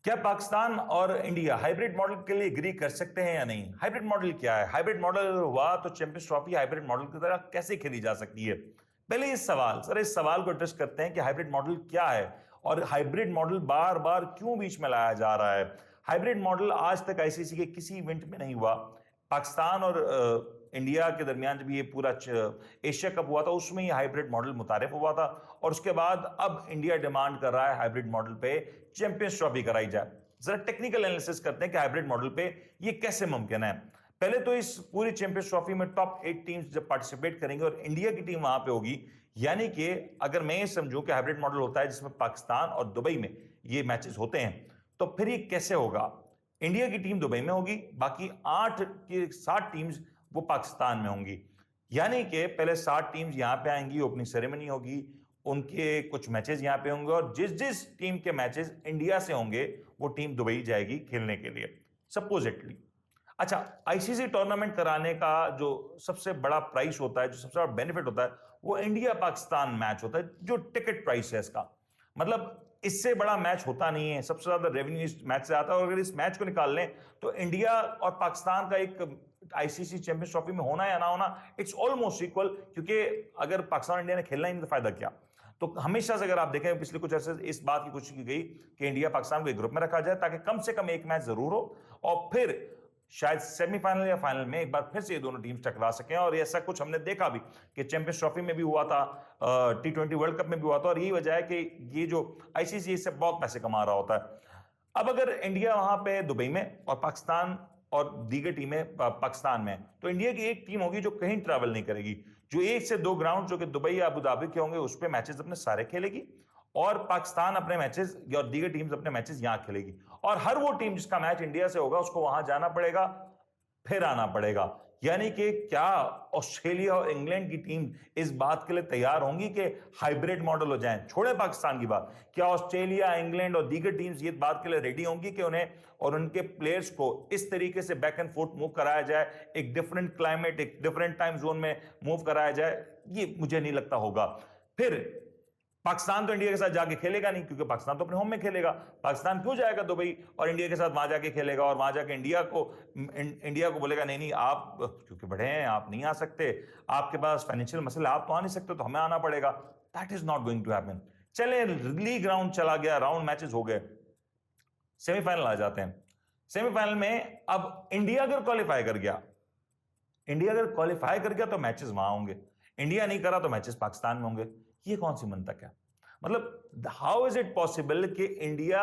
क्या पाकिस्तान और India hybrid model के लिए एग्री कर सकते हैं या नहीं? हाइब्रिड मॉडल क्या है? हाइब्रिड मॉडल हुआ तो चैंपियंस ट्रॉफी हाइब्रिड मॉडल की तरह कैसे खेली जा सकती है? पहले इस सवाल को एड्रेस करते हैं कि हाइब्रिड मॉडल क्या है और हाइब्रिड मॉडल बार बार क्यों बीच में लाया जा रहा है। हाइब्रिड मॉडल आज तक आईसीसी के किसी इवेंट में नहीं हुआ। पाकिस्तान और इंडिया के दरमियान जब ये पूरा एशिया कप हुआ था उसमें ये हाइब्रिड मॉडल मुतारिफ हुआ था और उसके बाद अब इंडिया डिमांड कर रहा है हाइब्रिड मॉडल पे चैंपियंस ट्रॉफी कराई जाए। जरा टेक्निकल एनालिसिस करते हैं कि हाइब्रिड मॉडल पे ये कैसे मुमकिन है। पहले तो इस पूरी चैंपियंस ट्रॉफी में टॉप 8 टीम्स जब पार्टिसिपेट करेंगे और इंडिया की टीम वहां पे होगी, यानी कि अगर मैं ये समझूं कि हाइब्रिड मॉडल होता है जिसमें पाकिस्तान और दुबई में ये मैचेस होते हैं, तो फिर ये कैसे होगा? इंडिया की टीम दुबई में होगी, बाकी 8 की 7 टीम्स वो पाकिस्तान में होंगी। यानी कि पहले 7 टीम्स यहां पे आएंगी, ओपनिंग सेरेमनी होगी, उनके कुछ मैचेस यहां पे होंगे और जिस जिस टीम के मैचेस इंडिया से होंगे वो टीम दुबई जाएगी खेलने के लिए, सपोजिटली। अच्छा, आईसीसी टूर्नामेंट कराने का जो सबसे बड़ा प्राइस होता है, जो सबसे बड़ा बेनिफिट होता है, वो इंडिया पाकिस्तान मैच होता है, जो टिकट प्राइस है इसका। मतलब इससे बड़ा मैच होता नहीं है, सबसे ज्यादा रेवेन्यू इस मैच से आता है और अगर इस मैच को निकाल लें तो इंडिया और पाकिस्तान का एक आईसीसी चैंपियंस ट्रॉफी में होना या ना होना, इट्स ऑलमोस्ट इक्वल। क्योंकि अगर पाकिस्तान और इंडिया ने खेलना ही नहीं तो फायदा क्या? तो हमेशा से अगर आप देखें पिछले कुछ अरसे इस बात की कोशिश की गई कि इंडिया पाकिस्तान को एक ग्रुप में रखा जाए ताकि कम से कम एक मैच जरूर हो और फिर शायद सेमीफाइनल या फाइनल में एक बार फिर से ये दोनों टीम्स टकरा सकें। और ऐसा कुछ हमने देखा भी कि चैंपियंस ट्रॉफी में भी हुआ था, T20 वर्ल्ड कप में भी हुआ था और यही वजह है कि ये जो आईसीसी इससे बहुत पैसे कमा रहा होता है। अब अगर इंडिया वहां पे दुबई में और पाकिस्तान और दीगर टीमें पाकिस्तान में, तो इंडिया की एक टीम होगी जो कहीं ट्रैवल नहीं करेगी, जो 1 से 2 ग्राउंड जो कि दुबई या अबू धाबी के होंगे उस पर मैचेस अपने सारे खेलेगी और पाकिस्तान अपने मैचेस और दीगर टीम्स अपने मैचेस यहां खेलेगी। और हर वो टीम जिसका मैच इंडिया से होगा उसको वहां जाना पड़ेगा, फिर आना पड़ेगा। यानी कि क्या ऑस्ट्रेलिया और इंग्लैंड की टीम इस बात के लिए तैयार होंगी कि हाइब्रिड मॉडल हो जाए? छोड़े पाकिस्तान की बात, क्या ऑस्ट्रेलिया, इंग्लैंड और दीगर टीम्स ये बात के लिए रेडी होंगी कि उन्हें और उनके प्लेयर्स को इस तरीके से बैक एंड फोर्थ मूव कराया जाए, एक डिफरेंट क्लाइमेट, एक डिफरेंट टाइम जोन में मूव कराया जाए? ये मुझे नहीं लगता होगा। फिर पाकिस्तान तो इंडिया के साथ जाके खेलेगा नहीं, क्योंकि पाकिस्तान तो अपने होम में खेलेगा। पाकिस्तान क्यों जाएगा दुबई और इंडिया के साथ वहां जाके खेलेगा और वहां जाके इंडिया को बोलेगा नहीं नहीं आप क्योंकि बड़े हैं आप नहीं आ सकते, आपके पास फाइनेंशियल मसले, आप तो आ नहीं सकते, तो हमें आना पड़ेगा। That is not going to happen. चले, लीग राउंड चला गया, राउंड मैचेस हो गए, सेमीफाइनल आ जाते हैं। सेमीफाइनल में अब इंडिया अगर क्वालिफाई कर गया, तो मैचेस वहां होंगे। इंडिया नहीं करा तो मैचेस पाकिस्तान में होंगे। ये कौन सी मंतक है? मतलब हाउ इज इट पॉसिबल कि इंडिया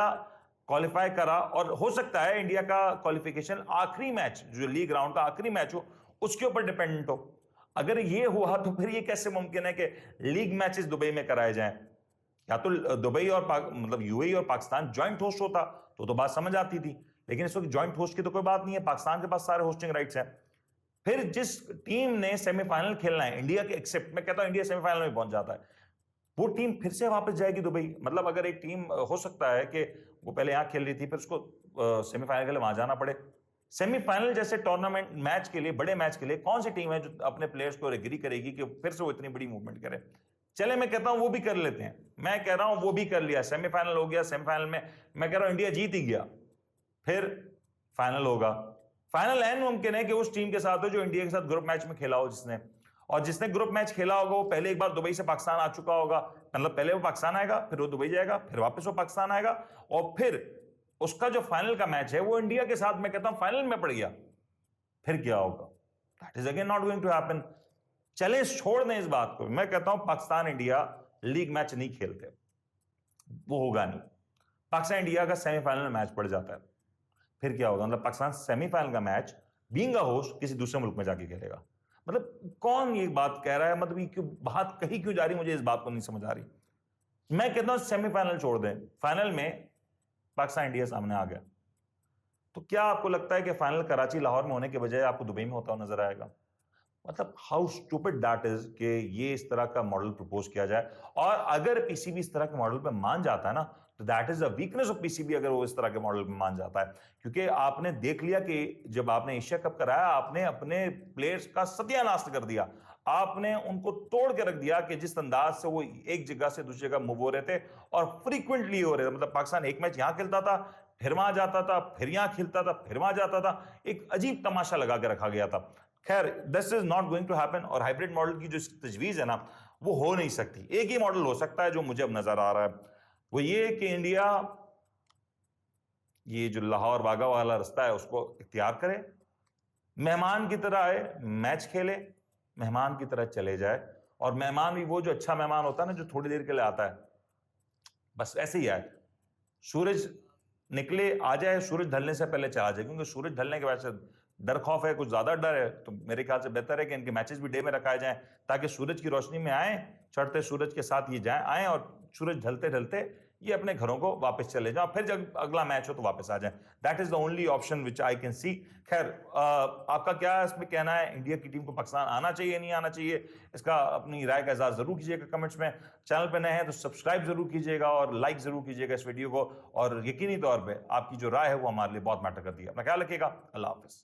क्वालिफाई करा और हो सकता है इंडिया का क्वालिफिकेशन आखिरी मैच, जो लीग राउंड का आखिरी मैच हो, उसके ऊपर डिपेंडेंट हो। अगर ये हुआ तो फिर ये कैसे मुमकिन है कि लीग मैचेस दुबई में कराए जाएं? या तो दुबई और मतलब यूएई और पाकिस्तान ज्वाइंट होस्ट होता तो बात समझ आती थी, लेकिन इस वक्त ज्वाइंट होस्ट की तो कोई बात नहीं है, पाकिस्तान के पास सारे होस्टिंग राइट्स हैं। फिर जिस टीम ने सेमीफाइनल खेलना है, इंडिया के एक्सेप्ट, मैं कहता हूं इंडिया सेमीफाइनल में पहुंच जाता है, वो टीम फिर से वापस जाएगी दुबई। मतलब अगर एक टीम हो सकता है कि वो पहले यहां खेल रही थी, फिर उसको सेमीफाइनल के लिए वहां जाना पड़े। सेमीफाइनल जैसे टूर्नामेंट मैच के लिए, बड़े मैच के लिए कौन सी टीम है जो अपने प्लेयर्स को एग्री करेगी कि फिर से वो इतनी बड़ी मूवमेंट करे? चले, मैं कहता हूं वो भी कर लेते हैं, मैं कह रहा हूं वो भी कर लिया, सेमीफाइनल हो गया, सेमीफाइनल में मैं कह रहा हूं इंडिया जीत ही गया, फिर फाइनल होगा। फाइनल एन मुमकिन है कि उस टीम के साथ हो जो इंडिया के साथ ग्रुप मैच में खेला हो, जिसने ग्रुप मैच खेला होगा वो पहले एक बार दुबई से पाकिस्तान आ चुका होगा। मतलब पहले वो पाकिस्तान आएगा, फिर वो दुबई जाएगा, फिर वापस वो पाकिस्तान आएगा और फिर उसका जो फाइनल का मैच है वो इंडिया के साथ, मैं कहता हूं फाइनल में पड़ गया, फिर क्या होगा? That is again not going to happen. चले, छोड़ दें इस बात को, मैं कहता हूं पाकिस्तान इंडिया लीग मैच नहीं खेलते, वो होगा नहीं। पाकिस्तान इंडिया का सेमीफाइनल में मैच पड़ जाता है, फिर क्या होगा? मतलब पाकिस्तान सेमीफाइनल का मैच बीइंग अ होस्ट किसी दूसरे मुल्क में जाके खेलेगा। मतलब कौन ये बात कह रहा है? मतलब ये क्यों बात कही क्यों जा रही, मुझे इस बात को नहीं समझ आ रही। मैं कहता हूं सेमीफाइनल छोड़ दें, फाइनल में पाकिस्तान इंडिया सामने आ गया तो क्या आपको लगता है कि फाइनल कराची लाहौर में होने के बजाय आपको दुबई में होता हुआ नजर आएगा? मतलब हाउ स्टूपिड दैट इज कि ये इस तरह का मॉडल प्रपोज किया जाए। और अगर पीसीबी इस तरह के मॉडल पे मान जाता है ना, तो that is a weakness of PCB, अगर वो इस तरह के मॉडल पे मान जाता है। क्योंकि आपने देख लिया कि जब आपने एशिया कप कराया, आपने अपने प्लेयर्स का सत्यानाश कर दिया, आपने उनको तोड़ के रख दिया कि जिस अंदाज से वो एक जगह से दूसरी जगह मूव हो रहे थे और फ्रीक्वेंटली हो रहे थे। मतलब पाकिस्तान एक मैच यहां खेलता था, फिर वहां जाता था, फिर यहां खेलता था, फिर वहां जाता था। एक अजीब तमाशा लगा के रखा गया था। खैर, this is not going to happen. और हाइब्रिड मॉडल की जो तजवीज है ना, वो हो नहीं सकती। एक ही मॉडल हो सकता है जो मुझे अब नजर आ रहा है, वो ये कि इंडिया ये जो लाहौर वाघा वाला रास्ता है उसको इख्तियार करे, मेहमान की तरह आए, मैच खेले, मेहमान की तरह चले जाए। और मेहमान भी वो जो अच्छा मेहमान होता है ना, जो थोड़ी देर के लिए आता है, बस ऐसे ही आए। सूरज निकले आ जाए, सूरज ढलने से पहले चला जाए, क्योंकि सूरज ढलने के बाद से डर खौफ है, कुछ ज्यादा डर है। तो मेरे ख्याल से बेहतर है कि इनके मैचेस भी डे में रखाए जाएं, ताकि सूरज की रोशनी में आए, चढ़ते सूरज के साथ ये जाएं आए, और सूरज ढलते ढलते ये अपने घरों को वापस चले जाओ, फिर जब अगला मैच हो तो वापस आ जाए। That is the only option which I can see. खैर, आपका क्या इसमें कहना है? इंडिया की टीम को पाकिस्तान आना चाहिए, नहीं आना चाहिए? इसका अपनी राय का इजहार जरूर कीजिएगा कमेंट्स में। चैनल पर नए हैं तो सब्सक्राइब जरूर कीजिएगा और लाइक जरूर कीजिएगा इस वीडियो को। और यकीनी तौर पर आपकी जो राय है वो हमारे लिए बहुत मैटर करती है। अपना ख्याल रखिएगा। अल्लाह हाफिज।